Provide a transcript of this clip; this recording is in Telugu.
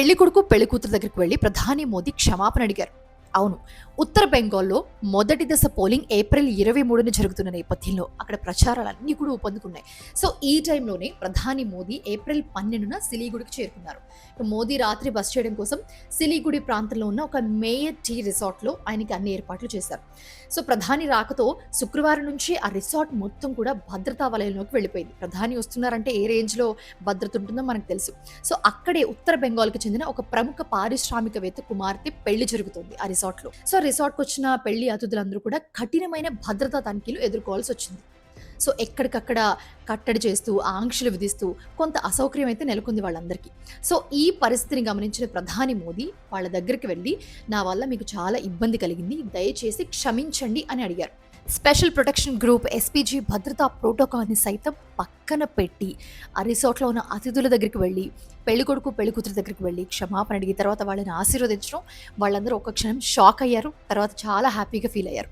పెళ్ళికొడుకు, పెళ్ళికూతురు దగ్గరికి వెళ్లి ప్రధాని మోదీ క్షమాపణ అడిగారు. అవును. ఉత్తర బెంగాల్‌లో మొదటి దశ పోలింగ్ ఏప్రిల్ 23న జరుగుతున్న నేపథ్యంలో అక్కడ ప్రచారాలన్నీ కూడా ఊపందుకున్నాయి. సో, ఈ టైంలోనే ప్రధాని మోదీ ఏప్రిల్ 12న సిలీగుడికి చేరుకున్నారు. మోదీ రాత్రి బస చేయడం కోసం సిలీగుడి ప్రాంతంలో ఉన్న ఒక మేయర్ టీ రిసార్ట్‌లో ఆయనకి అన్ని ఏర్పాట్లు చేశారు. సో, ప్రధాని రాకతో శుక్రవారం నుంచి ఆ రిసార్ట్ మొత్తం కూడా భద్రతా వలయంలోకి వెళ్ళిపోయింది. ప్రధాని వస్తున్నారంటే ఏ రేంజ్‌లో భద్రత ఉంటుందో మనకు తెలుసు. సో, అక్కడే ఉత్తర బెంగాల్‌కి చెందిన ఒక ప్రముఖ పారిశ్రామికవేత్త కుమార్తె పెళ్లి జరుగుతోంది ఆ రిసార్ట్‌లో. సో, రిసార్ట్‌కొచ్చిన పెళ్లి అతిథులందరూ కూడా కఠినమైన భద్రతా తనిఖీలు ఎదుర్కోవాల్సొచ్చింది. సో, ఎక్కడికక్కడ కట్టడి చేస్తూ, ఆంక్షలు విధిస్తూ కొంత అసౌకర్యం అయితే నెలకొంది వాళ్ళందరికీ. సో, ఈ పరిస్థితిని గమనించిన ప్రధాని మోదీ వాళ్ళ దగ్గరికి వెళ్లి, "నా వల్ల మీకు చాలా ఇబ్బంది కలిగింది. దయచేసి క్షమించండి" అని అడిగారు. స్పెషల్ ప్రొటెక్షన్ గ్రూప్ ఎస్పీజీ భద్రతా ప్రోటోకాల్‌ని సైతం పక్కన పెట్టి, ఆ రిసార్ట్‌లో ఉన్న అతిథుల దగ్గరికి వెళ్లి, పెళ్ళికొడుకు, పెళ్ళికూతురు దగ్గరికి వెళ్లి క్షమాపణ అడిగి, తర్వాత వాళ్ళని ఆశీర్వదించడం, వాళ్ళందరూ ఒక్క క్షణం షాక్ అయ్యారు. తర్వాత చాలా హ్యాపీగా ఫీల్ అయ్యారు.